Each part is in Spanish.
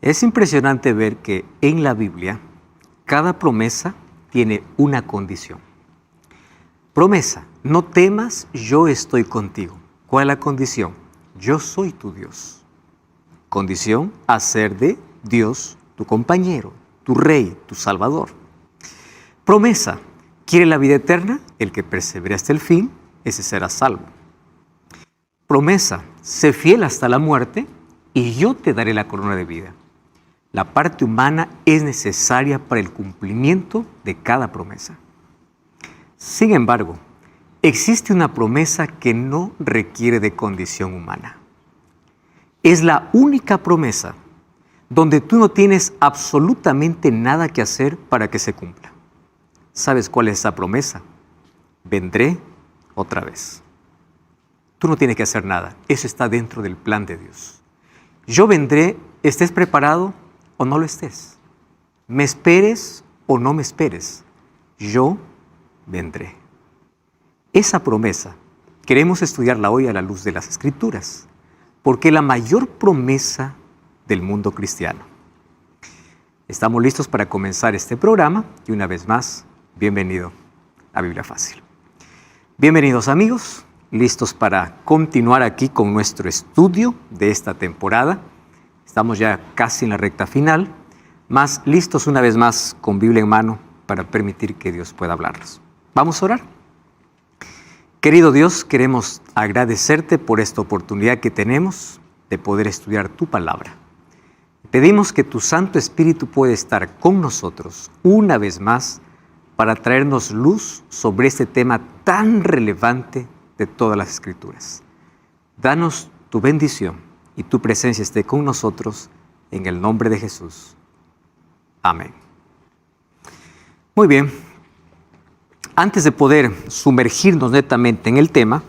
Es impresionante ver que en la Biblia cada promesa tiene una condición. Promesa, no temas, yo estoy contigo. ¿Cuál es la condición? Yo soy tu Dios. Condición, hacer de Dios tu compañero, tu rey, tu salvador. Promesa, ¿quiere la vida eterna? El que persevere hasta el fin, ese será salvo. Promesa, sé fiel hasta la muerte y yo te daré la corona de vida. La parte humana es necesaria para el cumplimiento de cada promesa. Sin embargo, existe una promesa que no requiere de condición humana. Es la única promesa donde tú no tienes absolutamente nada que hacer para que se cumpla. ¿Sabes cuál es esa promesa? Vendré otra vez. Tú no tienes que hacer nada. Eso está dentro del plan de Dios. Yo vendré, estés preparado o no lo estés. Me esperes o no me esperes. Yo vendré. Esa promesa queremos estudiarla hoy a la luz de las Escrituras, porque es la mayor promesa del mundo cristiano. Estamos listos para comenzar este programa y una vez más, bienvenido a Biblia Fácil. Bienvenidos amigos, listos para continuar aquí con nuestro estudio de esta temporada. Estamos ya casi en la recta final, más listos una vez más con Biblia en mano para permitir que Dios pueda hablarnos. Vamos a orar. Querido Dios, queremos agradecerte por esta oportunidad que tenemos de poder estudiar tu palabra. Pedimos que tu Santo Espíritu pueda estar con nosotros una vez más para traernos luz sobre este tema tan relevante de todas las Escrituras. Danos tu bendición y tu presencia esté con nosotros en el nombre de Jesús. Amén. Muy bien. Antes de poder sumergirnos netamente en el tema,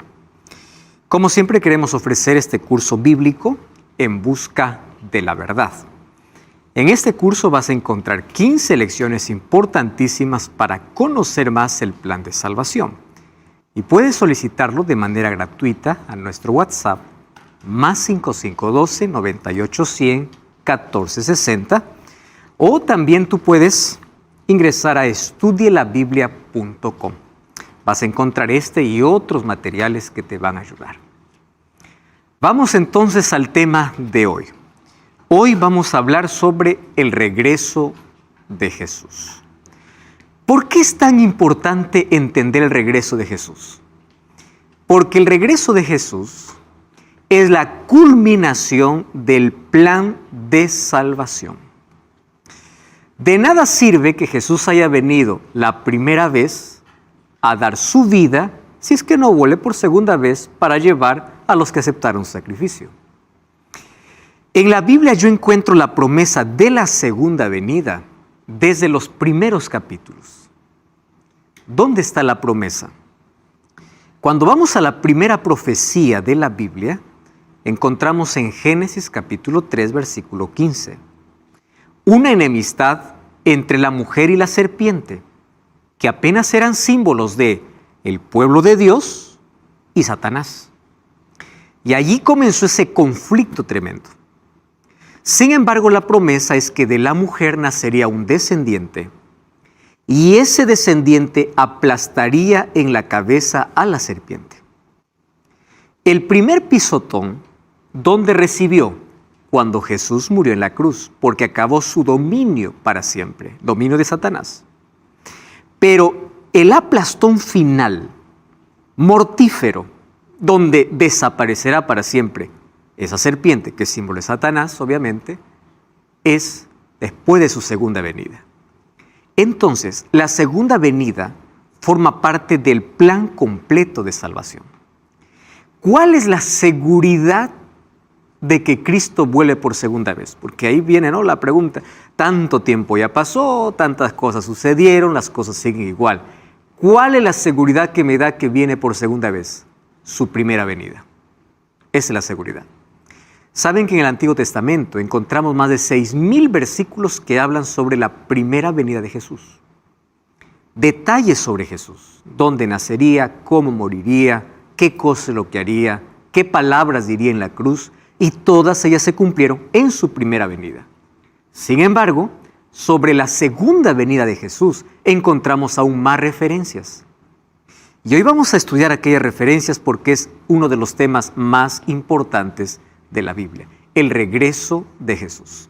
como siempre queremos ofrecer este curso bíblico en busca de la verdad. En este curso vas a encontrar 15 lecciones importantísimas para conocer más el plan de salvación. Y puedes solicitarlo de manera gratuita a nuestro WhatsApp más 5512 98 100 14 60, o también tú puedes ingresar a estudielabiblia.com. Vas a encontrar este y otros materiales que te van a ayudar. Vamos entonces al tema de hoy. Hoy vamos a hablar sobre el regreso de Jesús. ¿Por qué es tan importante entender el regreso de Jesús? Porque el regreso de Jesús es la culminación del plan de salvación. De nada sirve que Jesús haya venido la primera vez a dar su vida si es que no vuelve por segunda vez para llevar a los que aceptaron su sacrificio. En la Biblia yo encuentro la promesa de la segunda venida desde los primeros capítulos. ¿Dónde está la promesa? Cuando vamos a la primera profecía de la Biblia, encontramos en Génesis capítulo 3, versículo 15. Una enemistad entre la mujer y la serpiente, que apenas eran símbolos de el pueblo de Dios y Satanás. Y allí comenzó ese conflicto tremendo. Sin embargo, la promesa es que de la mujer nacería un descendiente y ese descendiente aplastaría en la cabeza a la serpiente. El primer pisotón, ¿dónde recibió? Cuando Jesús murió en la cruz, porque acabó su dominio para siempre, dominio de Satanás. Pero el aplastón final, mortífero, donde desaparecerá para siempre esa serpiente, que es símbolo de Satanás, obviamente, es después de su segunda venida. Entonces, la segunda venida forma parte del plan completo de salvación. ¿Cuál es la seguridad de que Cristo vuelve por segunda vez? Porque ahí viene, ¿no?, la pregunta. Tanto tiempo ya pasó, tantas cosas sucedieron, las cosas siguen igual. ¿Cuál es la seguridad que me da que viene por segunda vez? Su primera venida. Esa es la seguridad. Saben que en el Antiguo Testamento encontramos más de 6,000 versículos que hablan sobre la primera venida de Jesús. Detalles sobre Jesús. Dónde nacería, cómo moriría, qué cosa es lo que haría, qué palabras diría en la cruz, y todas ellas se cumplieron en su primera venida. Sin embargo, sobre la segunda venida de Jesús encontramos aún más referencias. Y hoy vamos a estudiar aquellas referencias porque es uno de los temas más importantes de la Biblia, el regreso de Jesús.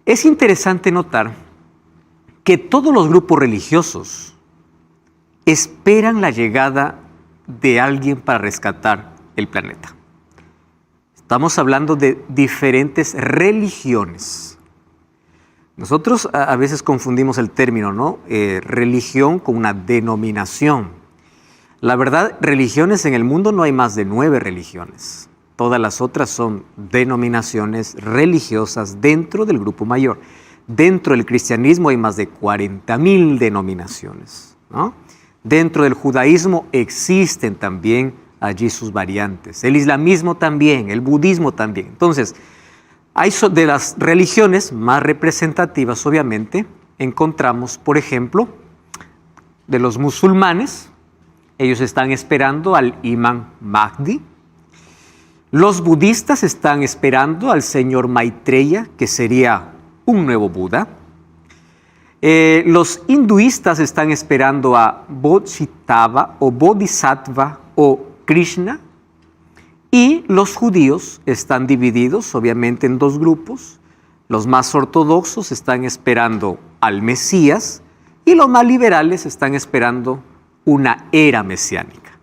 Es interesante notar que todos los grupos religiosos esperan la llegada de alguien para rescatar el planeta. Estamos hablando de diferentes religiones. Nosotros a veces confundimos el término, ¿no? Religión con una denominación. La verdad, religiones en el mundo no hay más de 9 religiones. Todas las otras son denominaciones religiosas dentro del grupo mayor. Dentro del cristianismo hay más de 40,000 denominaciones, ¿no? Dentro del judaísmo existen también allí sus variantes. El islamismo también, el budismo también. Entonces, hay de las religiones más representativas, obviamente, encontramos, por ejemplo, de los musulmanes. Ellos están esperando al Imam Mahdi. Los budistas están esperando al señor Maitreya, que sería un nuevo Buda. Los hinduistas están esperando a Bodhisattva o Krishna. Y los judíos están divididos, obviamente, en 2 grupos. Los más ortodoxos están esperando al Mesías y los más liberales están esperando una era mesiánica.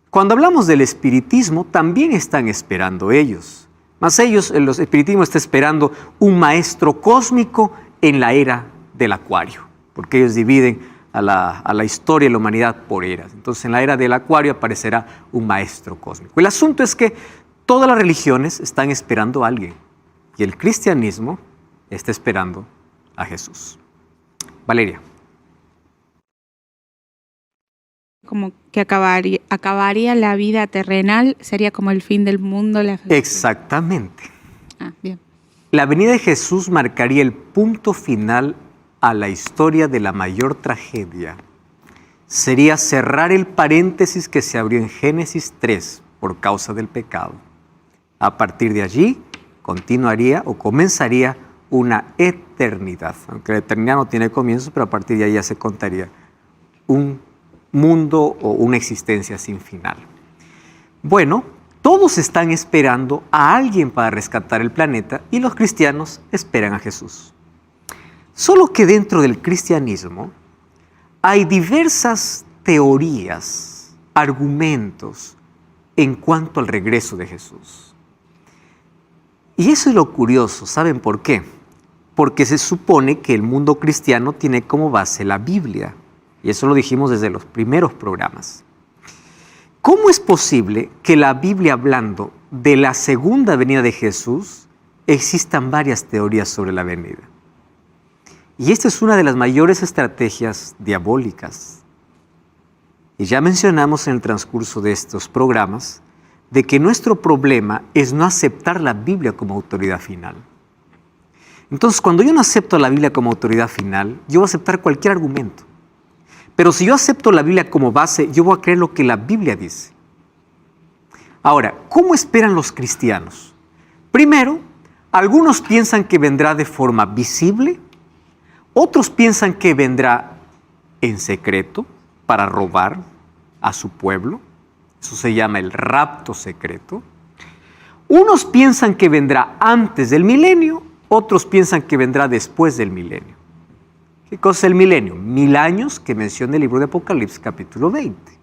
Cuando hablamos del espiritismo, también están esperando ellos. Mas ellos, el espiritismo está esperando un maestro cósmico en la era del Acuario, porque ellos dividen a la historia de la humanidad por eras. Entonces, en la era del Acuario aparecerá un maestro cósmico. El asunto es que todas las religiones están esperando a alguien y el cristianismo está esperando a Jesús. Valeria. Como que acabaría la vida terrenal, sería como el fin del mundo. Exactamente. Bien. La venida de Jesús marcaría el punto final a la historia de la mayor tragedia. Sería cerrar el paréntesis que se abrió en Génesis 3 por causa del pecado. A partir de allí continuaría o comenzaría una eternidad. Aunque la eternidad no tiene comienzo, pero a partir de ahí ya se contaría un mundo o una existencia sin final. Bueno, todos están esperando a alguien para rescatar el planeta y los cristianos esperan a Jesús. Solo que dentro del cristianismo hay diversas teorías, argumentos en cuanto al regreso de Jesús. Y eso es lo curioso, ¿saben por qué? Porque se supone que el mundo cristiano tiene como base la Biblia. Y eso lo dijimos desde los primeros programas. ¿Cómo es posible que la Biblia, hablando de la segunda venida de Jesús, existan varias teorías sobre la venida? Y esta es una de las mayores estrategias diabólicas. Y ya mencionamos en el transcurso de estos programas de que nuestro problema es no aceptar la Biblia como autoridad final. Entonces, cuando yo no acepto la Biblia como autoridad final, yo voy a aceptar cualquier argumento. Pero si yo acepto la Biblia como base, yo voy a creer lo que la Biblia dice. Ahora, ¿cómo esperan los cristianos? Primero, algunos piensan que vendrá de forma visible, otros piensan que vendrá en secreto para robar a su pueblo. Eso se llama el rapto secreto. Unos piensan que vendrá antes del milenio, otros piensan que vendrá después del milenio. ¿Qué cosa es el milenio? 1000 años que menciona el libro de Apocalipsis capítulo 20.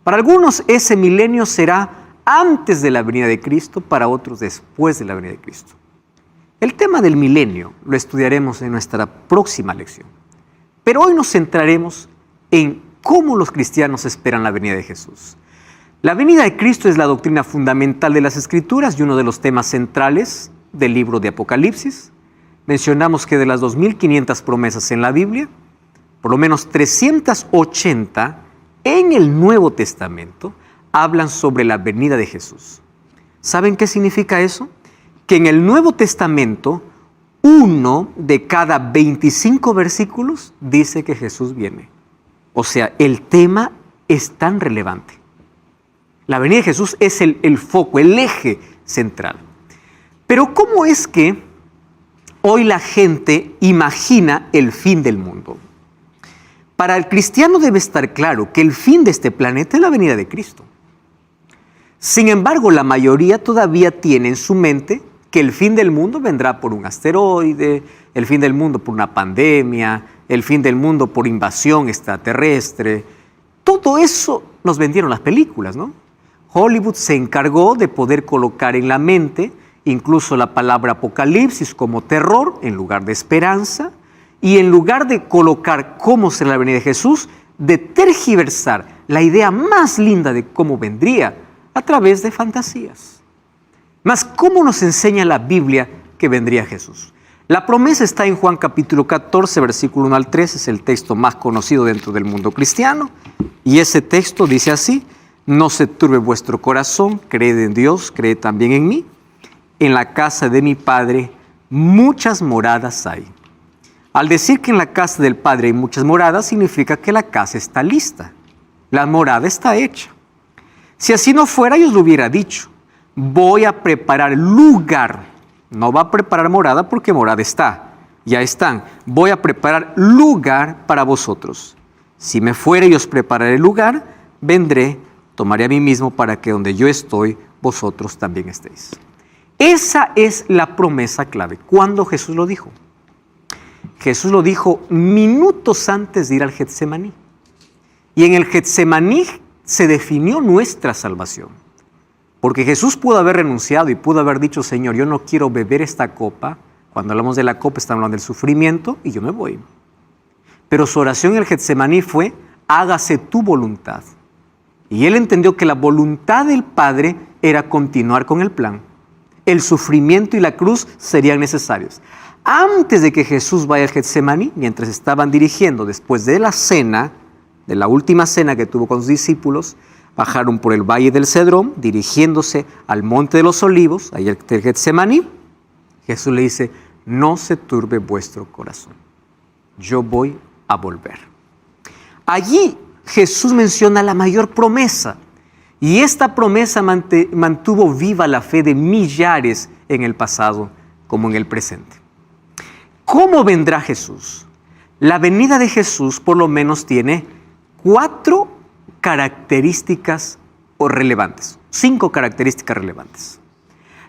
Para algunos ese milenio será antes de la venida de Cristo, para otros después de la venida de Cristo. El tema del milenio lo estudiaremos en nuestra próxima lección. Pero hoy nos centraremos en cómo los cristianos esperan la venida de Jesús. La venida de Cristo es la doctrina fundamental de las Escrituras y uno de los temas centrales del libro de Apocalipsis. Mencionamos que de las 2500 promesas en la Biblia, por lo menos 380 en el Nuevo Testamento hablan sobre la venida de Jesús. ¿Saben qué significa eso? Que en el Nuevo Testamento, 1 de cada 25 versículos dice que Jesús viene. O sea, el tema es tan relevante. La venida de Jesús es el foco, el eje central. Pero ¿cómo es que hoy la gente imagina el fin del mundo. Para el cristiano debe estar claro que el fin de este planeta es la venida de Cristo. Sin embargo, la mayoría todavía tiene en su mente que el fin del mundo vendrá por un asteroide, el fin del mundo por una pandemia, el fin del mundo por invasión extraterrestre. Todo eso nos vendieron las películas, ¿no? Hollywood se encargó de poder colocar en la mente incluso la palabra apocalipsis como terror en lugar de esperanza, y en lugar de colocar cómo será la venida de Jesús, de tergiversar la idea más linda de cómo vendría a través de fantasías. Mas, ¿cómo nos enseña la Biblia que vendría Jesús? La promesa está en Juan capítulo 14, versículo 1 al 3, es el texto más conocido dentro del mundo cristiano, y ese texto dice así: no se turbe vuestro corazón, creed en Dios, creed también en mí. En la casa de mi Padre muchas moradas hay. Al decir que en la casa del Padre hay muchas moradas, significa que la casa está lista, la morada está hecha. Si así no fuera, yo os lo hubiera dicho: voy a preparar lugar. No va a preparar morada porque morada está, ya están. Voy a preparar lugar para vosotros. Si me fuere y os prepararé lugar, vendré, tomaré a mí mismo para que donde yo estoy, vosotros también estéis. Esa es la promesa clave. ¿Cuándo Jesús lo dijo? Jesús lo dijo minutos antes de ir al Getsemaní. Y en el Getsemaní se definió nuestra salvación. Porque Jesús pudo haber renunciado y pudo haber dicho: Señor, yo no quiero beber esta copa. Cuando hablamos de la copa estamos hablando del sufrimiento y yo me voy. Pero su oración en el Getsemaní fue: hágase tu voluntad. Y él entendió que la voluntad del Padre era continuar con el plan. El sufrimiento y la cruz serían necesarios. Antes de que Jesús vaya al Getsemaní, mientras estaban dirigiendo después de la cena, de la última cena que tuvo con sus discípulos, bajaron por el valle del Cedrón, dirigiéndose al monte de los olivos, ahí el Getsemaní. Jesús le dice: no se turbe vuestro corazón, yo voy a volver. Allí Jesús menciona la mayor promesa, y esta promesa mantuvo viva la fe de millares en el pasado como en el presente. ¿Cómo vendrá Jesús? La venida de Jesús por lo menos tiene 4 características relevantes, 5 características relevantes.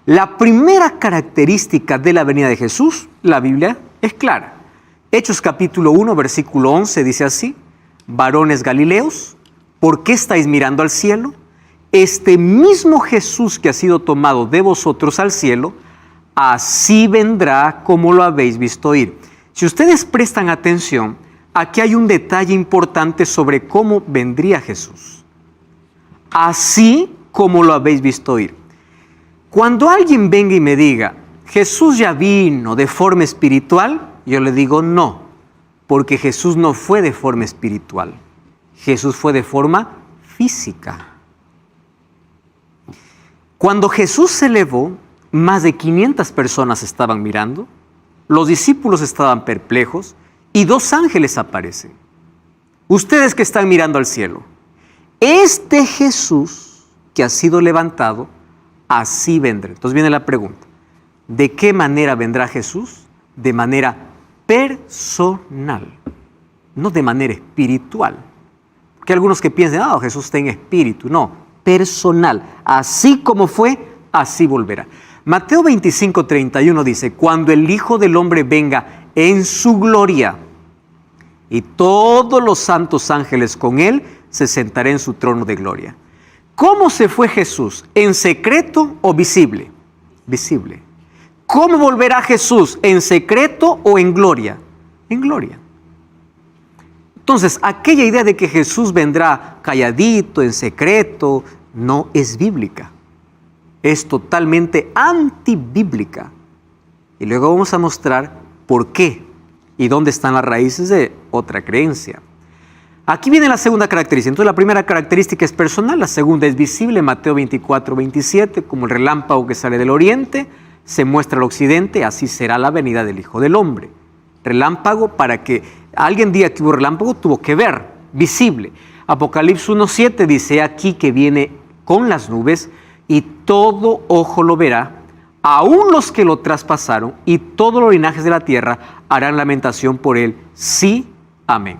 La primera característica de la venida de Jesús, la Biblia es clara. Hechos capítulo 1, versículo 11 dice así: varones galileos, ¿por qué estáis mirando al cielo? Este mismo Jesús que ha sido tomado de vosotros al cielo, así vendrá como lo habéis visto ir. Si ustedes prestan atención, aquí hay un detalle importante sobre cómo vendría Jesús. Así como lo habéis visto ir. Cuando alguien venga y me diga: Jesús ya vino de forma espiritual, yo le digo no, porque Jesús no fue de forma espiritual. Jesús fue de forma física. Cuando Jesús se elevó, más de 500 personas estaban mirando, los discípulos estaban perplejos y 2 ángeles aparecen. Ustedes que están mirando al cielo, este Jesús que ha sido levantado, así vendrá. Entonces viene la pregunta: ¿de qué manera vendrá Jesús? De manera personal, no de manera espiritual. Que algunos que piensen: Jesús está en espíritu. No, personal. Así como fue, así volverá. Mateo 25:31 dice: cuando el Hijo del Hombre venga en su gloria y todos los santos ángeles con él, se sentará en su trono de gloria. ¿Cómo se fue Jesús? ¿En secreto o visible? Visible. ¿Cómo volverá Jesús? ¿En secreto o en gloria? En gloria. Entonces, aquella idea de que Jesús vendrá calladito, en secreto, no es bíblica. Es totalmente antibíblica. Y luego vamos a mostrar por qué y dónde están las raíces de otra creencia. Aquí viene la segunda característica. Entonces, la primera característica es personal, la segunda es visible. Mateo 24:27, como el relámpago que sale del oriente, se muestra al occidente, así será la venida del Hijo del Hombre. Relámpago, para que alguien diga que hubo relámpago, tuvo que ver, visible. Apocalipsis 1:7 dice: aquí que viene con las nubes y todo ojo lo verá, aún los que lo traspasaron, y todos los linajes de la tierra harán lamentación por él. Sí, amén.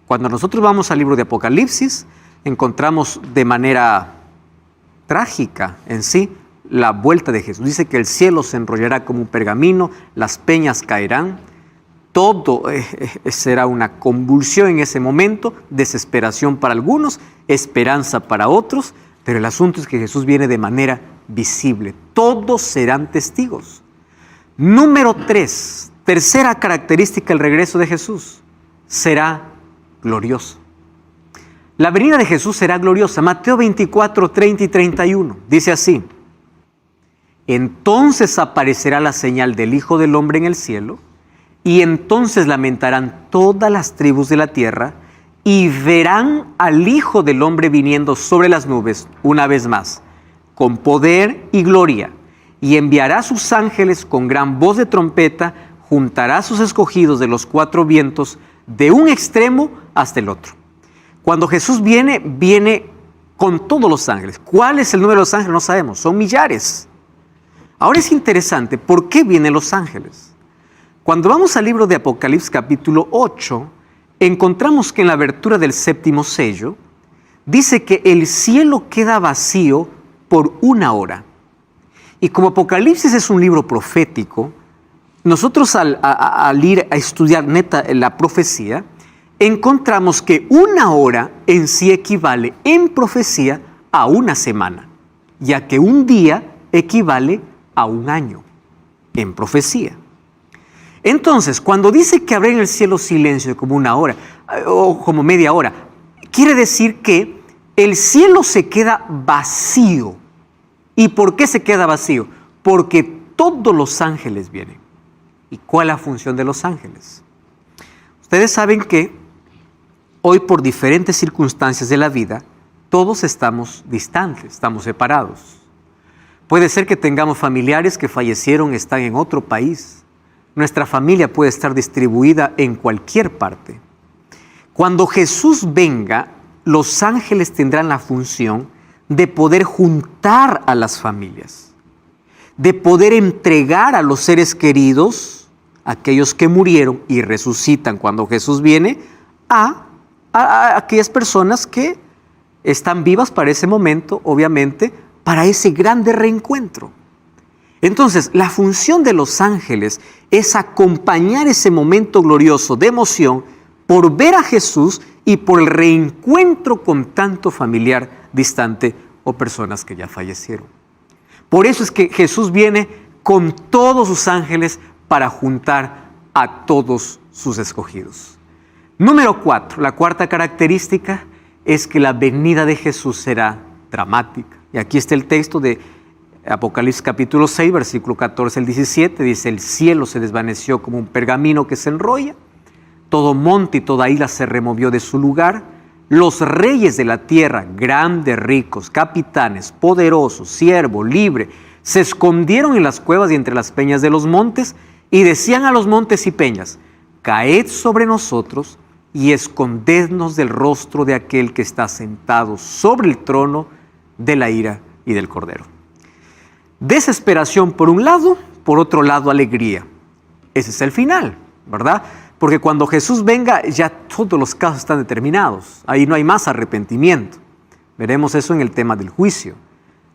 Cuando nosotros vamos al libro de Apocalipsis, encontramos de manera trágica en sí la vuelta de Jesús. Dice que el cielo se enrollará como un pergamino, las peñas caerán, todo será una convulsión en ese momento, desesperación para algunos, esperanza para otros, pero el asunto es que Jesús viene de manera visible. Todos serán testigos. Número 3, tercera característica del regreso de Jesús, será glorioso. La venida de Jesús será gloriosa. Mateo 24, 30 y 31 dice así: entonces aparecerá la señal del Hijo del Hombre en el cielo, y entonces lamentarán todas las tribus de la tierra, y verán al Hijo del Hombre viniendo sobre las nubes una vez más, con poder y gloria, y enviará a sus ángeles con gran voz de trompeta, juntará a sus escogidos de los 4 vientos, de un extremo hasta el otro. Cuando Jesús viene, viene con todos los ángeles. ¿Cuál es el número de los ángeles? No sabemos, son millares. Ahora es interesante, ¿por qué vienen los ángeles? Cuando vamos al libro de Apocalipsis capítulo 8, encontramos que en la abertura del 7º sello, dice que el cielo queda vacío por 1 hora. Y como Apocalipsis es un libro profético, nosotros al ir a estudiar neta la profecía, encontramos que 1 hora en sí equivale en profecía a 1 semana, ya que un día equivale a 1 año en profecía. Entonces, cuando dice que habrá en el cielo silencio como 1 hora o como media hora, quiere decir que el cielo se queda vacío. ¿Y por qué se queda vacío? Porque todos los ángeles vienen. ¿Y cuál es la función de los ángeles? Ustedes saben que hoy, por diferentes circunstancias de la vida, todos estamos distantes, estamos separados. Puede ser que tengamos familiares que fallecieron, están en otro país. Nuestra familia puede estar distribuida en cualquier parte. Cuando Jesús venga, los ángeles tendrán la función de poder juntar a las familias, de poder entregar a los seres queridos, aquellos que murieron y resucitan cuando Jesús viene, a aquellas personas que están vivas para ese momento, obviamente, para ese grande reencuentro. Entonces, la función de los ángeles es acompañar ese momento glorioso de emoción por ver a Jesús y por el reencuentro con tanto familiar distante o personas que ya fallecieron. Por eso es que Jesús viene con todos sus ángeles para juntar a todos sus escogidos. Número 4, la cuarta característica es que la venida de Jesús será dramática. Y aquí está el texto de Apocalipsis capítulo 6, versículo 14 al 17, dice: el cielo se desvaneció como un pergamino que se enrolla, todo monte y toda isla se removió de su lugar, los reyes de la tierra, grandes, ricos, capitanes, poderosos, siervos, libres, se escondieron en las cuevas y entre las peñas de los montes, y decían a los montes y peñas: caed sobre nosotros y escondednos del rostro de aquel que está sentado sobre el trono de la ira y del Cordero. Desesperación por un lado, por otro lado alegría. Ese es el final, ¿verdad? Porque cuando Jesús venga ya todos los casos están determinados. Ahí no hay más arrepentimiento. Veremos eso en el tema del juicio.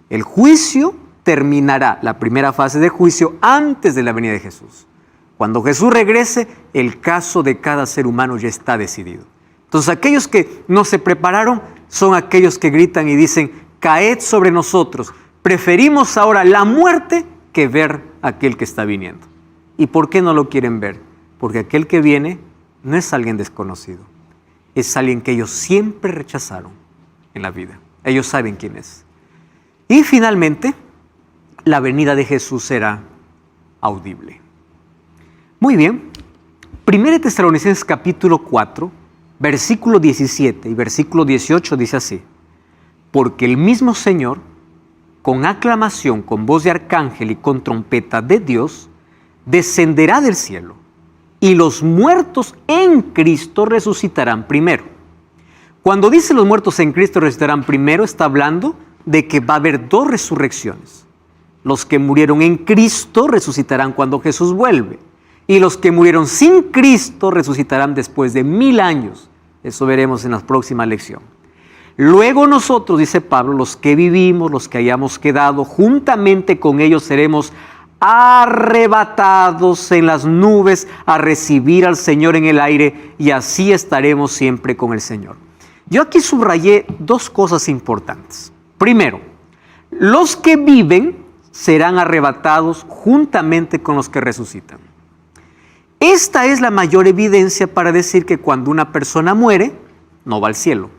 El juicio terminará, la primera fase de juicio, antes de la venida de Jesús. Cuando Jesús regrese, el caso de cada ser humano ya está decidido. Entonces, aquellos que no se prepararon son aquellos que gritan y dicen: caed sobre nosotros. Preferimos ahora la muerte que ver a aquel que está viniendo. ¿Y por qué no lo quieren ver? Porque aquel que viene no es alguien desconocido. Es alguien que ellos siempre rechazaron en la vida. Ellos saben quién es. Y finalmente, la venida de Jesús será audible. Muy bien. 1 Tesalonicenses capítulo 4, versículo 17 y versículo 18 dice así: porque el mismo Señor, con aclamación, con voz de arcángel y con trompeta de Dios, descenderá del cielo, y los muertos en Cristo resucitarán primero. Cuando dice los muertos en Cristo resucitarán primero, está hablando de que va a haber 2 resurrecciones. Los que murieron en Cristo resucitarán cuando Jesús vuelve. Y los que murieron sin Cristo resucitarán después de 1000 años. Eso veremos en la próxima lección. Luego nosotros, dice Pablo, los que vivimos, los que hayamos quedado, juntamente con ellos seremos arrebatados en las nubes a recibir al Señor en el aire, y así estaremos siempre con el Señor. Yo aquí subrayé 2 cosas importantes. Primero, los que viven serán arrebatados juntamente con los que resucitan. Esta es la mayor evidencia para decir que cuando una persona muere, no va al cielo.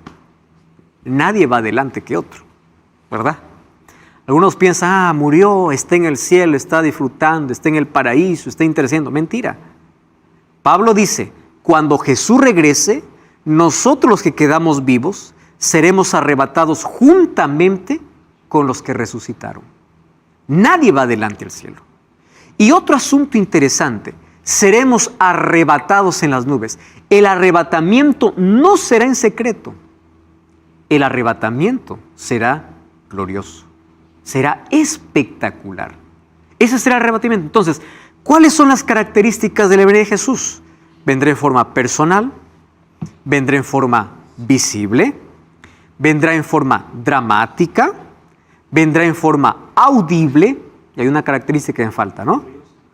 Nadie va adelante que otro, ¿verdad? Algunos piensan, murió, está en el cielo, está disfrutando, está en el paraíso, está intercediendo. Mentira. Pablo dice, cuando Jesús regrese, nosotros los que quedamos vivos seremos arrebatados juntamente con los que resucitaron. Nadie va adelante al cielo. Y otro asunto interesante, seremos arrebatados en las nubes. El arrebatamiento no será en secreto. El arrebatamiento será glorioso. Será espectacular. Ese será el arrebatamiento. Entonces, ¿cuáles son las características de la venida de Jesús? Vendrá en forma personal, vendrá en forma visible, vendrá en forma dramática, vendrá en forma audible, y hay una característica que me falta, ¿no?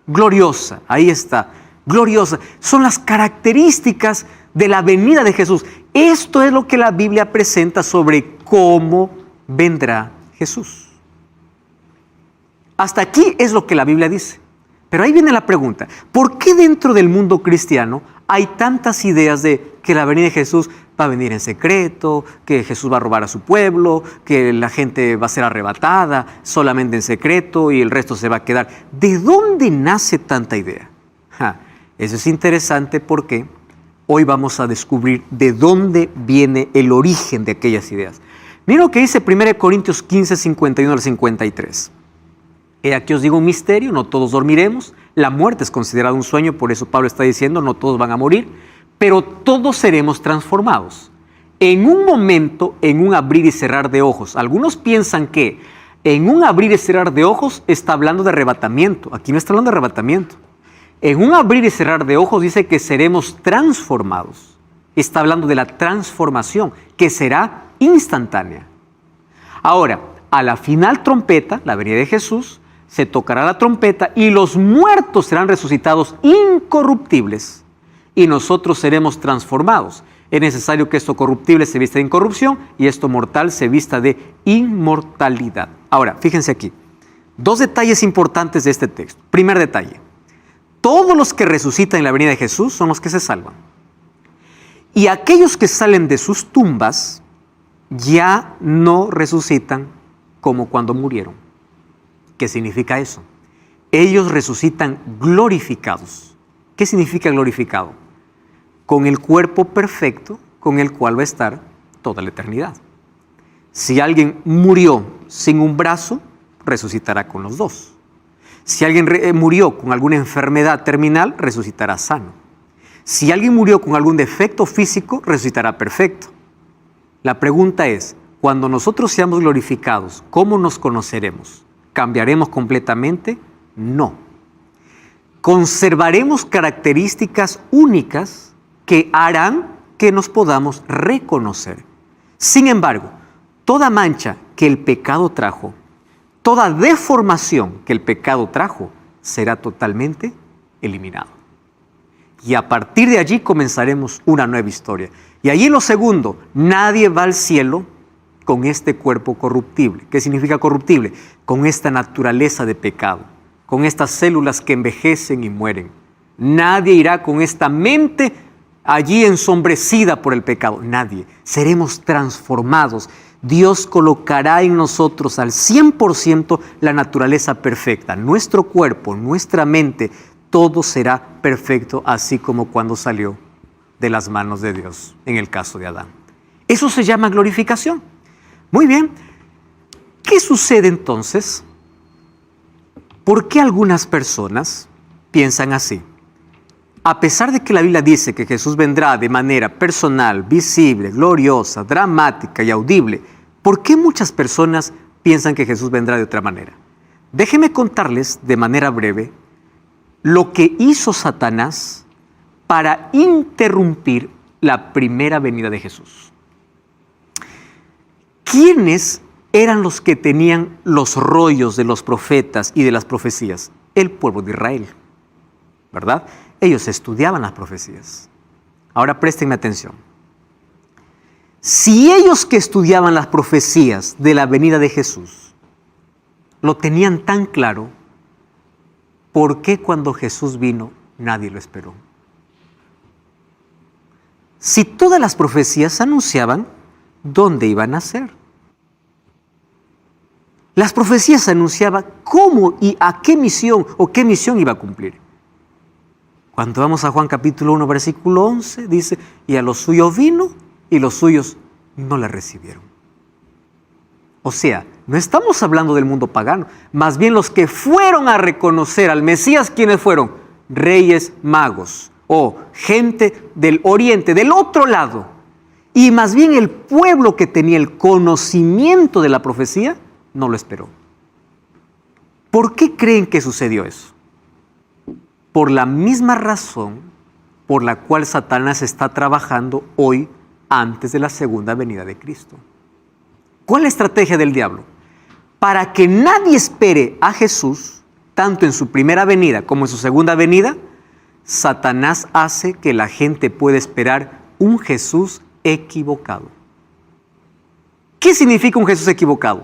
Gloriosa, ahí está, gloriosa. Son las características de la venida de Jesús. Esto es lo que la Biblia presenta sobre cómo vendrá Jesús. Hasta aquí es lo que la Biblia dice. Pero ahí viene la pregunta, ¿por qué dentro del mundo cristiano hay tantas ideas de que la venida de Jesús va a venir en secreto, que Jesús va a robar a su pueblo, que la gente va a ser arrebatada solamente en secreto y el resto se va a quedar? ¿De dónde nace tanta idea? Eso es interesante porque hoy vamos a descubrir de dónde viene el origen de aquellas ideas. Miren lo que dice 1 Corintios 15, 51 al 53. He aquí os digo un misterio, no todos dormiremos. La muerte es considerada un sueño, por eso Pablo está diciendo, no todos van a morir, pero todos seremos transformados. En un momento, en un abrir y cerrar de ojos. Algunos piensan que en un abrir y cerrar de ojos está hablando de arrebatamiento. Aquí no está hablando de arrebatamiento. En un abrir y cerrar de ojos dice que seremos transformados. Está hablando de la transformación, que será instantánea. Ahora, a la final trompeta, la venida de Jesús, se tocará la trompeta y los muertos serán resucitados incorruptibles y nosotros seremos transformados. Es necesario que esto corruptible se vista de incorrupción y esto mortal se vista de inmortalidad. Ahora, fíjense aquí, 2 detalles importantes de este texto. Primer detalle, todos los que resucitan en la venida de Jesús son los que se salvan. Y aquellos que salen de sus tumbas ya no resucitan como cuando murieron. ¿Qué significa eso? Ellos resucitan glorificados. ¿Qué significa glorificado? Con el cuerpo perfecto con el cual va a estar toda la eternidad. Si alguien murió sin un brazo, resucitará con los 2. Si alguien murió con alguna enfermedad terminal, resucitará sano. Si alguien murió con algún defecto físico, resucitará perfecto. La pregunta es, cuando nosotros seamos glorificados, ¿cómo nos conoceremos? ¿Cambiaremos completamente? No. Conservaremos características únicas que harán que nos podamos reconocer. Sin embargo, toda mancha que el pecado trajo, toda deformación que el pecado trajo, será totalmente eliminado. Y a partir de allí comenzaremos una nueva historia. Y allí lo segundo, nadie va al cielo con este cuerpo corruptible. ¿Qué significa corruptible? Con esta naturaleza de pecado, con estas células que envejecen y mueren. Nadie irá con esta mente allí ensombrecida por el pecado. Nadie. Seremos transformados. Dios colocará en nosotros al 100% la naturaleza perfecta. Nuestro cuerpo, nuestra mente, todo será perfecto, así como cuando salió de las manos de Dios, en el caso de Adán. Eso se llama glorificación. Muy bien. ¿Qué sucede entonces? ¿Por qué algunas personas piensan así? A pesar de que la Biblia dice que Jesús vendrá de manera personal, visible, gloriosa, dramática y audible, ¿por qué muchas personas piensan que Jesús vendrá de otra manera? Déjenme contarles de manera breve lo que hizo Satanás para interrumpir la primera venida de Jesús. ¿Quiénes eran los que tenían los rollos de los profetas y de las profecías? El pueblo de Israel, ¿verdad? Ellos estudiaban las profecías. Ahora préstenme atención. Si ellos que estudiaban las profecías de la venida de Jesús lo tenían tan claro, ¿por qué cuando Jesús vino nadie lo esperó? Si todas las profecías anunciaban dónde iba a nacer. Las profecías anunciaban cómo y a qué misión o qué misión iba a cumplir. Cuando vamos a Juan capítulo 1, versículo 11, dice, y a los suyos vino y los suyos no le recibieron. O sea, no estamos hablando del mundo pagano, más bien los que fueron a reconocer al Mesías, ¿quiénes fueron? Reyes magos o gente del oriente, del otro lado. Y más bien el pueblo que tenía el conocimiento de la profecía, no lo esperó. ¿Por qué creen que sucedió eso? Por la misma razón por la cual Satanás está trabajando hoy antes de la segunda venida de Cristo. ¿Cuál es la estrategia del diablo? Para que nadie espere a Jesús, tanto en su primera venida como en su segunda venida, Satanás hace que la gente pueda esperar un Jesús equivocado. ¿Qué significa un Jesús equivocado?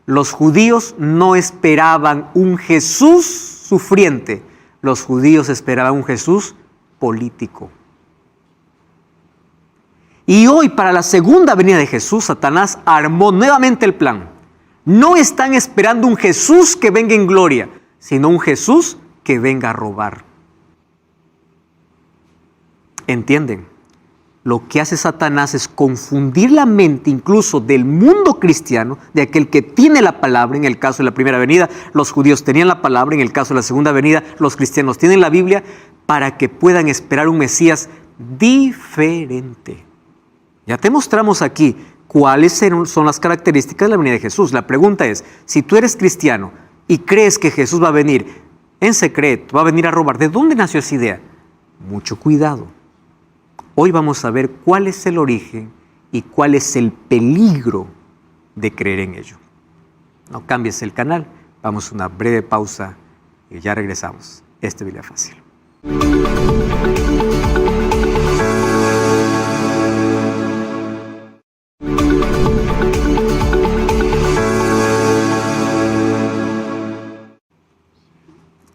Los judíos no esperaban un Jesús sufriente, los judíos esperaban un Jesús político. Y hoy, para la segunda venida de Jesús, Satanás armó nuevamente el plan. No están esperando un Jesús que venga en gloria, sino un Jesús que venga a robar. ¿Entienden? Lo que hace Satanás es confundir la mente incluso del mundo cristiano, de aquel que tiene la palabra. En el caso de la primera venida, los judíos tenían la palabra; en el caso de la segunda venida, los cristianos tienen la Biblia, para que puedan esperar un Mesías diferente. Ya te mostramos aquí cuáles son las características de la venida de Jesús. La pregunta es, si tú eres cristiano y crees que Jesús va a venir en secreto, va a venir a robar, ¿de dónde nació esa idea? Mucho cuidado. Hoy vamos a ver cuál es el origen y cuál es el peligro de creer en ello. No cambies el canal, vamos a una breve pausa y ya regresamos. Biblia Fácil.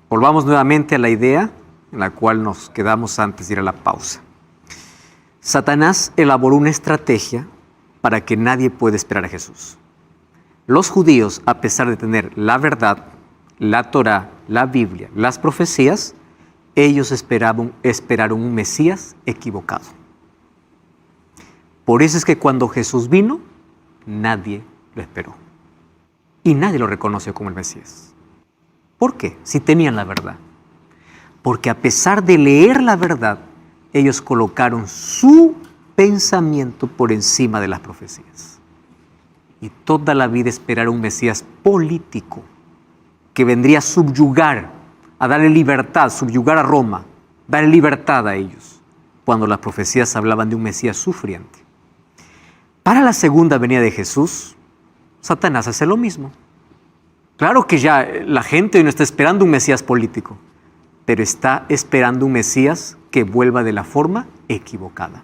Volvamos nuevamente a la idea en la cual nos quedamos antes de ir a la pausa. Satanás elaboró una estrategia para que nadie pueda esperar a Jesús. Los judíos, a pesar de tener la verdad, la Torá, la Biblia, las profecías, ellos esperaron un Mesías equivocado. Por eso es que cuando Jesús vino, nadie lo esperó. Y nadie lo reconoció como el Mesías. ¿Por qué? Si tenían la verdad. Porque a pesar de leer la verdad, ellos colocaron su pensamiento por encima de las profecías. Y toda la vida esperaron un Mesías político que vendría a subyugar, a darle libertad, subyugar a Roma, darle libertad a ellos, cuando las profecías hablaban de un Mesías sufriente. Para la segunda venida de Jesús, Satanás hace lo mismo. Claro que ya la gente hoy no está esperando un Mesías político, pero está esperando un Mesías que vuelva de la forma equivocada.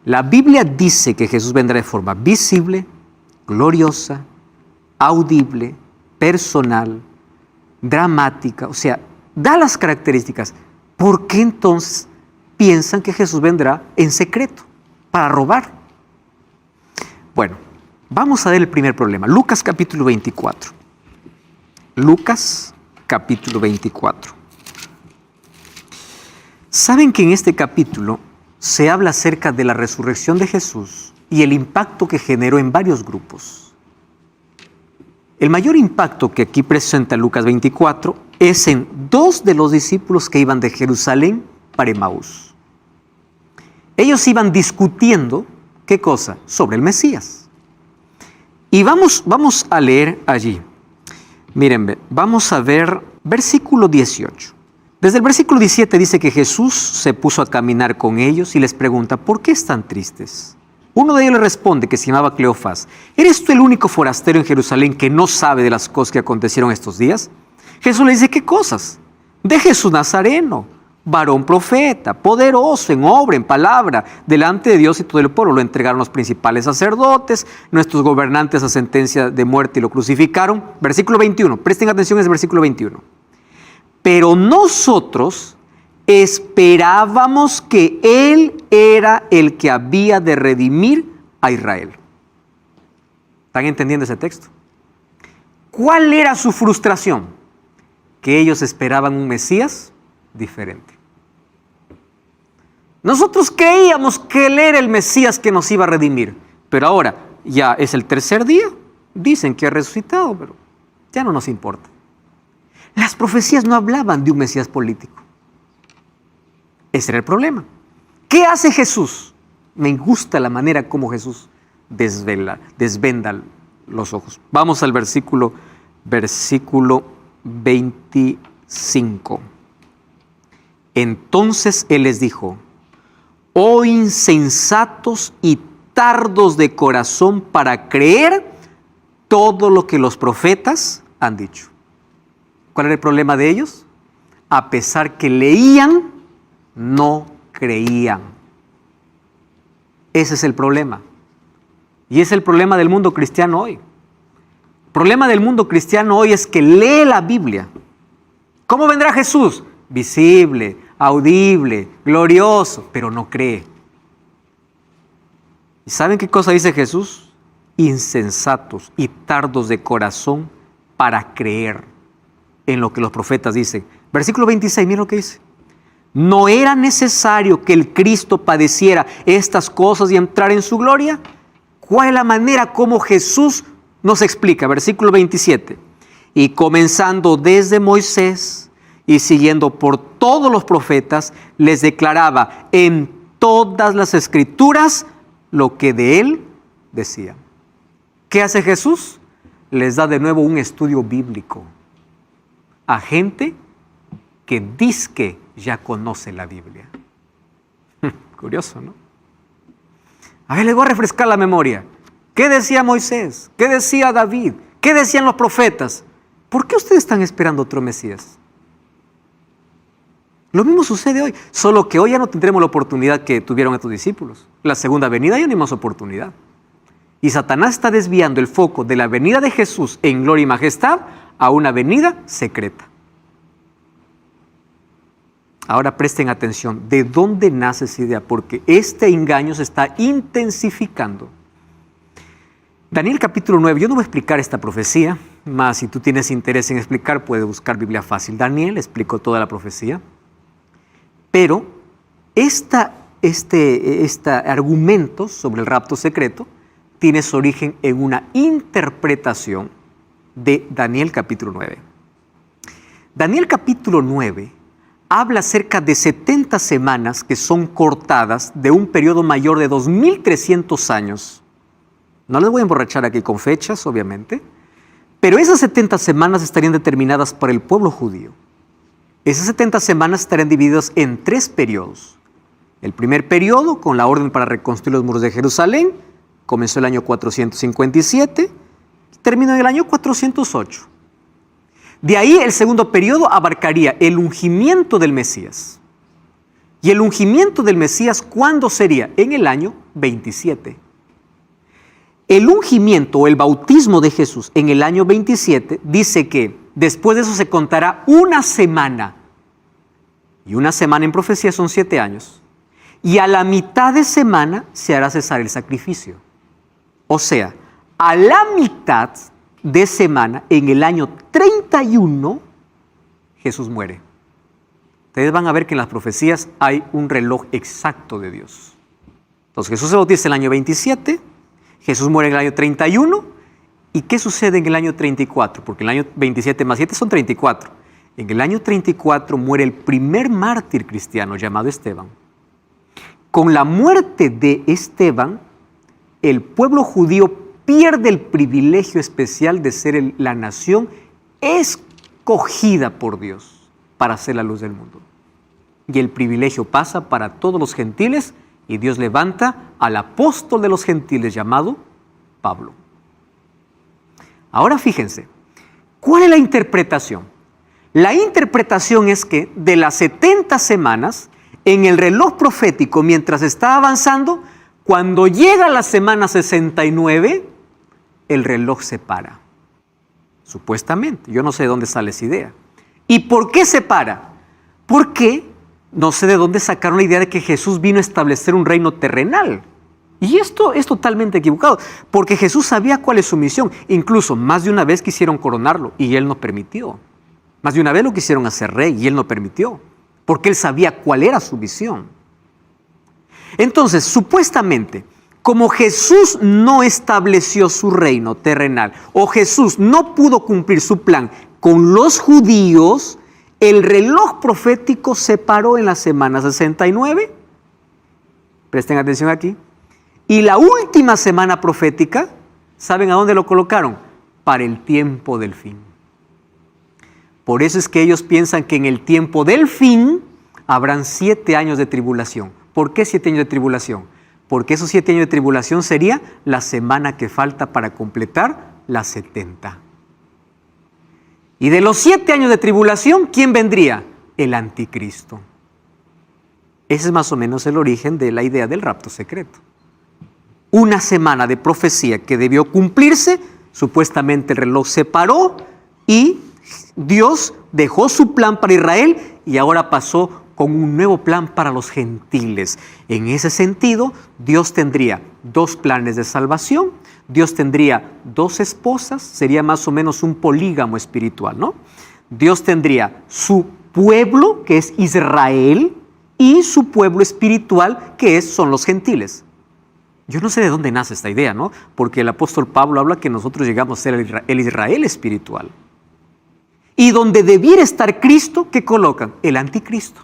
La Biblia dice que Jesús vendrá de forma visible, gloriosa, audible, personal, dramática, o sea, da las características. ¿Por qué entonces piensan que Jesús vendrá en secreto para robar? Bueno, vamos a ver el primer problema. Lucas capítulo 24. Lucas capítulo 24. ¿Saben que en este capítulo se habla acerca de la resurrección de Jesús y el impacto que generó en varios grupos? El mayor impacto que aquí presenta Lucas 24 es en dos de los discípulos que iban de Jerusalén para Emaús. Ellos iban discutiendo, ¿qué cosa? Sobre el Mesías. Y vamos a leer allí. Miren, vamos a ver versículo 18. Desde el versículo 17 dice que Jesús se puso a caminar con ellos y les pregunta, ¿por qué están tristes? Uno de ellos le responde, que se llamaba Cleofás, ¿eres tú el único forastero en Jerusalén que no sabe de las cosas que acontecieron estos días? Jesús le dice, ¿qué cosas? De Jesús Nazareno, varón profeta, poderoso en obra, en palabra, delante de Dios y todo el pueblo. Lo entregaron los principales sacerdotes, nuestros gobernantes a sentencia de muerte y lo crucificaron. Versículo 21, presten atención a ese versículo 21. Pero nosotros esperábamos que Él era el que había de redimir a Israel. ¿Están entendiendo ese texto? ¿Cuál era su frustración? Que ellos esperaban un Mesías diferente. Nosotros creíamos que Él era el Mesías que nos iba a redimir, pero ahora ya es el tercer día, dicen que ha resucitado, pero ya no nos importa. Las profecías no hablaban de un Mesías político. Ese era el problema. ¿Qué hace Jesús? Me gusta la manera como Jesús desvenda los ojos. Vamos al versículo 25. Entonces Él les dijo, oh insensatos y tardos de corazón para creer todo lo que los profetas han dicho. ¿Cuál era el problema de ellos? A pesar que leían, no creían. Ese es el problema. Y es el problema del mundo cristiano hoy. El problema del mundo cristiano hoy es que lee la Biblia. ¿Cómo vendrá Jesús? Visible, audible, glorioso, pero no cree. ¿Y saben qué cosa dice Jesús? Insensatos y tardos de corazón para creer en lo que los profetas dicen. Versículo 26, miren lo que dice. ¿No era necesario que el Cristo padeciera estas cosas y entrar en su gloria? ¿Cuál es la manera como Jesús nos explica? Versículo 27. Y comenzando desde Moisés y siguiendo por todos los profetas, les declaraba en todas las escrituras lo que de él decía. ¿Qué hace Jesús? Les da de nuevo un estudio bíblico a gente que dizque ya conoce la Biblia. Curioso, ¿no? A ver, les voy a refrescar la memoria. ¿Qué decía Moisés? ¿Qué decía David? ¿Qué decían los profetas? ¿Por qué ustedes están esperando otro Mesías? Lo mismo sucede hoy, solo que hoy ya no tendremos la oportunidad que tuvieron estos discípulos. La segunda venida ya no hay más oportunidad. Y Satanás está desviando el foco de la venida de Jesús en gloria y majestad a una venida secreta. Ahora presten atención, ¿de dónde nace esa idea? Porque este engaño se está intensificando. Daniel capítulo 9, yo no voy a explicar esta profecía, más si tú tienes interés en explicar, puedes buscar Biblia Fácil. Daniel explicó toda la profecía, pero este argumento sobre el rapto secreto tiene su origen en una interpretación de Daniel capítulo 9. Daniel capítulo 9 habla acerca de 70 semanas que son cortadas de un periodo mayor de 2300 años. No les voy a emborrachar aquí con fechas, obviamente, pero esas 70 semanas estarían determinadas por el pueblo judío. Esas 70 semanas estarían divididas en 3 periodos. El primer periodo, con la orden para reconstruir los muros de Jerusalén, comenzó el año 457 y terminó en el año 408. De ahí el segundo periodo abarcaría el ungimiento del Mesías. ¿Y el ungimiento del Mesías cuándo sería? En el año 27. El ungimiento o el bautismo de Jesús en el año 27 dice que después de eso se contará una semana. Y una semana en profecía son 7 años. Y a la mitad de semana se hará cesar el sacrificio. O sea, a la mitad de semana, en el año 31, Jesús muere. Ustedes van a ver que en las profecías hay un reloj exacto de Dios. Entonces Jesús se bautiza en el año 27, Jesús muere en el año 31, ¿y qué sucede en el año 34? Porque en el año 27 más 7 son 34. En el año 34 muere el primer mártir cristiano llamado Esteban. Con la muerte de Esteban, el pueblo judío pierde el privilegio especial de ser la nación escogida por Dios para ser la luz del mundo. Y el privilegio pasa para todos los gentiles y Dios levanta al apóstol de los gentiles llamado Pablo. Ahora fíjense, ¿cuál es la interpretación? La interpretación es que de las 70 semanas, en el reloj profético, mientras está avanzando, cuando llega la semana 69, el reloj se para. Supuestamente, yo no sé de dónde sale esa idea. ¿Y por qué se para? Porque no sé de dónde sacaron la idea de que Jesús vino a establecer un reino terrenal. Y esto es totalmente equivocado, porque Jesús sabía cuál es su misión. Incluso más de una vez quisieron coronarlo y Él no permitió. Más de una vez lo quisieron hacer rey y Él no permitió, porque Él sabía cuál era su misión. Entonces, supuestamente, como Jesús no estableció su reino terrenal, o Jesús no pudo cumplir su plan con los judíos, el reloj profético se paró en la semana 69. Presten atención aquí. Y la última semana profética, ¿saben a dónde lo colocaron? Para el tiempo del fin. Por eso es que ellos piensan que en el tiempo del fin habrán 7 años de tribulación. ¿Por qué 7 años de tribulación? Porque esos 7 años de tribulación sería la semana que falta para completar las 70. Y de los 7 años de tribulación, ¿quién vendría? El anticristo. Ese es más o menos el origen de la idea del rapto secreto. Una semana de profecía que debió cumplirse, supuestamente el reloj se paró y Dios dejó su plan para Israel y ahora pasó con un nuevo plan para los gentiles. En ese sentido, Dios tendría 2 planes de salvación, Dios tendría 2 esposas, sería más o menos un polígamo espiritual, ¿no? Dios tendría su pueblo, que es Israel, y su pueblo espiritual, que son los gentiles. Yo no sé de dónde nace esta idea, ¿no? Porque el apóstol Pablo habla que nosotros llegamos a ser el Israel espiritual. Y donde debiera estar Cristo, ¿qué colocan? El anticristo.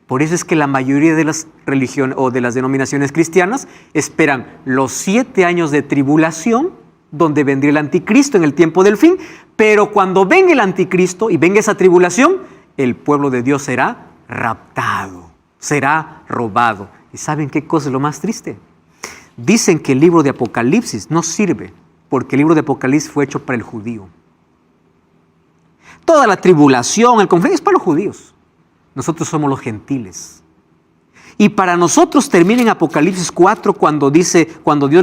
Por eso es que la mayoría de las religiones o de las denominaciones cristianas esperan los 7 años de tribulación, donde vendría el anticristo en el tiempo del fin, pero cuando venga el anticristo y venga esa tribulación, el pueblo de Dios será raptado, será robado. ¿Y saben qué cosa es lo más triste? Dicen que el libro de Apocalipsis no sirve, porque el libro de Apocalipsis fue hecho para el judío. Toda la tribulación, el conflicto es para los judíos. Nosotros somos los gentiles. Y para nosotros termina en Apocalipsis 4 cuando Dios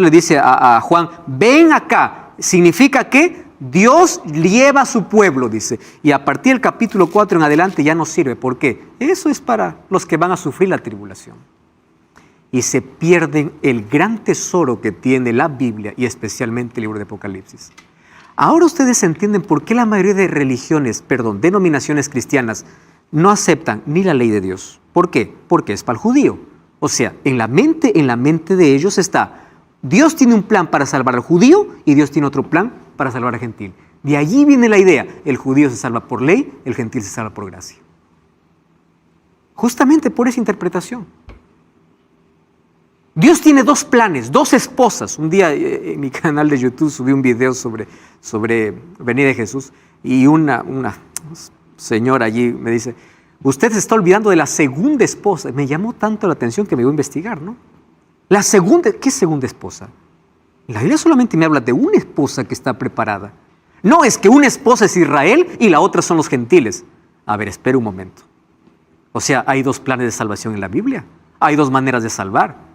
le dice a Juan, ven acá. Significa que Dios lleva a su pueblo, dice. Y a partir del capítulo 4 en adelante ya no sirve. ¿Por qué? Eso es para los que van a sufrir la tribulación. Y se pierden el gran tesoro que tiene la Biblia y especialmente el libro de Apocalipsis. Ahora ustedes entienden por qué la mayoría de denominaciones cristianas no aceptan ni la ley de Dios. ¿Por qué? Porque es para el judío. O sea, en la mente de ellos está, Dios tiene un plan para salvar al judío y Dios tiene otro plan para salvar al gentil. De allí viene la idea, el judío se salva por ley, el gentil se salva por gracia. Justamente por esa interpretación. Dios tiene 2 planes, 2 esposas. Un día en mi canal de YouTube subí un video sobre venida de Jesús y una señora allí me dice, usted se está olvidando de la segunda esposa. Me llamó tanto la atención que me voy a investigar, ¿no? La segunda, ¿qué segunda esposa? La Biblia solamente me habla de una esposa que está preparada. No, es que una esposa es Israel y la otra son los gentiles. A ver, espera un momento. O sea, hay 2 planes de salvación en la Biblia. Hay 2 maneras de salvar.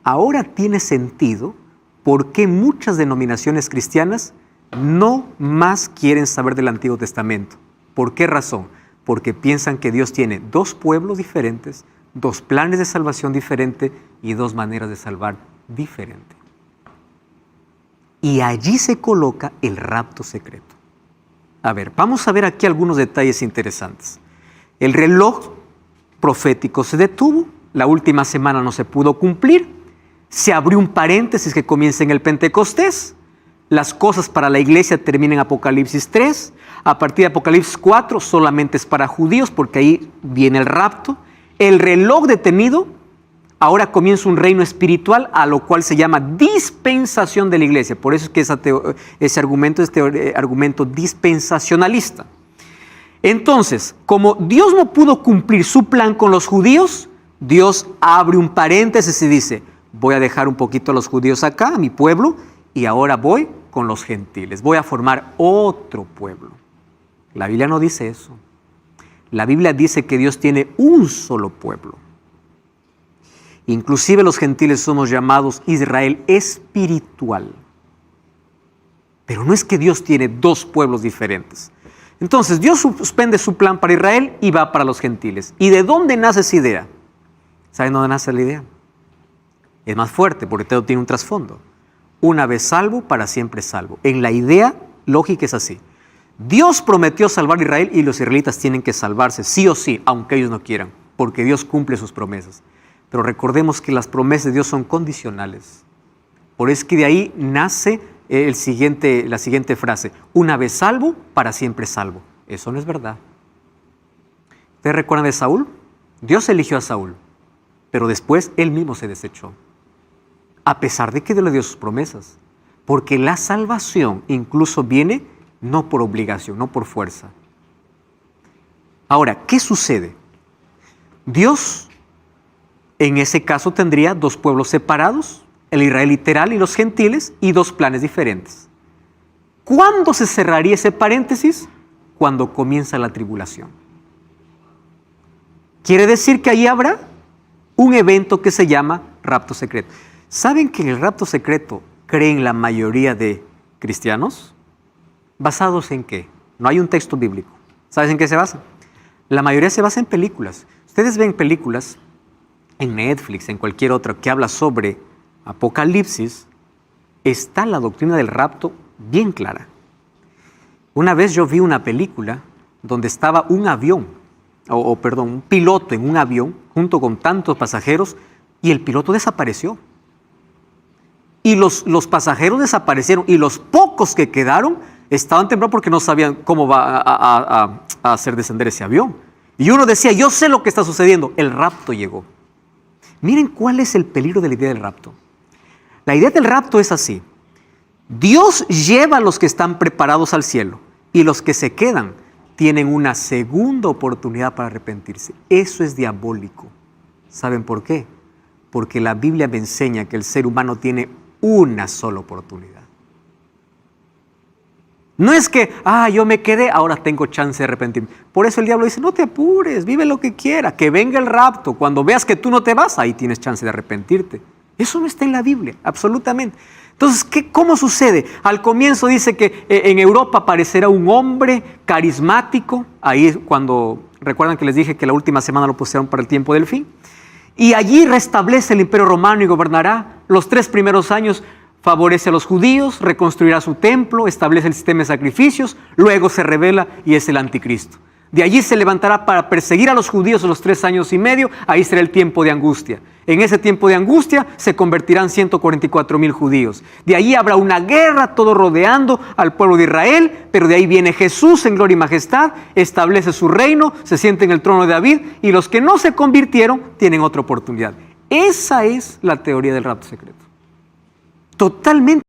Ahora tiene sentido por qué muchas denominaciones cristianas no más quieren saber del Antiguo Testamento. ¿Por qué razón? Porque piensan que Dios tiene 2 pueblos diferentes, 2 planes de salvación diferentes y 2 maneras de salvar diferentes. Y allí se coloca el rapto secreto. A ver, vamos a ver aquí algunos detalles interesantes. El reloj profético se detuvo, la última semana no se pudo cumplir, se abrió un paréntesis que comienza en el Pentecostés, las cosas para la iglesia terminan en Apocalipsis 3, a partir de Apocalipsis 4 solamente es para judíos porque ahí viene el rapto, el reloj detenido Ahora comienza un reino espiritual a lo cual se llama dispensación de la iglesia. Por eso es que ese argumento es argumento dispensacionalista. Entonces, como Dios no pudo cumplir su plan con los judíos, Dios abre un paréntesis y dice, voy a dejar un poquito a los judíos acá, a mi pueblo, y ahora voy con los gentiles. Voy a formar otro pueblo. La Biblia no dice eso. La Biblia dice que Dios tiene un solo pueblo. Inclusive los gentiles somos llamados Israel espiritual. Pero no es que Dios tiene dos pueblos diferentes. Entonces Dios suspende su plan para Israel y va para los gentiles. ¿Y de dónde nace esa idea? ¿Saben dónde nace la idea? Es más fuerte porque todo tiene un trasfondo. Una vez salvo, para siempre salvo. En la idea lógica es así. Dios prometió salvar a Israel y los israelitas tienen que salvarse sí o sí, aunque ellos no quieran, porque Dios cumple sus promesas. Pero recordemos que las promesas de Dios son condicionales. Por eso es que de ahí nace la siguiente frase. Una vez salvo, para siempre salvo. Eso no es verdad. ¿Ustedes recuerdan de Saúl? Dios eligió a Saúl, pero después él mismo se desechó. A pesar de que Dios le dio sus promesas. Porque la salvación incluso viene no por obligación, no por fuerza. Ahora, ¿qué sucede? Dios, en ese caso, tendría dos pueblos separados, el Israel literal y los gentiles, y dos planes diferentes. ¿Cuándo se cerraría ese paréntesis? Cuando comienza la tribulación. Quiere decir que ahí habrá un evento que se llama rapto secreto. ¿Saben que en el rapto secreto creen la mayoría de cristianos? ¿Basados en qué? No hay un texto bíblico. ¿Sabes en qué se basa? La mayoría se basa en películas. Ustedes ven películas en Netflix, en cualquier otra, que habla sobre Apocalipsis, está la doctrina del rapto bien clara. Una vez yo vi una película donde estaba un avión, un piloto en un avión junto con tantos pasajeros y el piloto desapareció. Y los pasajeros desaparecieron y los pocos que quedaron estaban temblando porque no sabían cómo va a hacer descender ese avión. Y uno decía, yo sé lo que está sucediendo, el rapto llegó. Miren cuál es el peligro de la idea del rapto. La idea del rapto es así. Dios lleva a los que están preparados al cielo y los que se quedan tienen una segunda oportunidad para arrepentirse. Eso es diabólico. ¿Saben por qué? Porque la Biblia me enseña que el ser humano tiene una sola oportunidad. No es que, yo me quedé, ahora tengo chance de arrepentirme. Por eso el diablo dice, no te apures, vive lo que quiera, que venga el rapto. Cuando veas que tú no te vas, ahí tienes chance de arrepentirte. Eso no está en la Biblia, absolutamente. Entonces, ¿cómo sucede? Al comienzo dice que en Europa aparecerá un hombre carismático. Ahí cuando, recuerdan que les dije que la última semana lo pusieron para el tiempo del fin. Y allí restablece el imperio romano y gobernará los 3 primeros años. Favorece a los judíos, reconstruirá su templo, establece el sistema de sacrificios, luego se revela y es el anticristo. De allí se levantará para perseguir a los judíos los 3 años y medio, ahí será el tiempo de angustia. En ese tiempo de angustia se convertirán 144,000 judíos. De allí habrá una guerra, todo rodeando al pueblo de Israel, pero de ahí viene Jesús en gloria y majestad, establece su reino, se sienta en el trono de David y los que no se convirtieron tienen otra oportunidad. Esa es la teoría del rapto secreto. Totalmente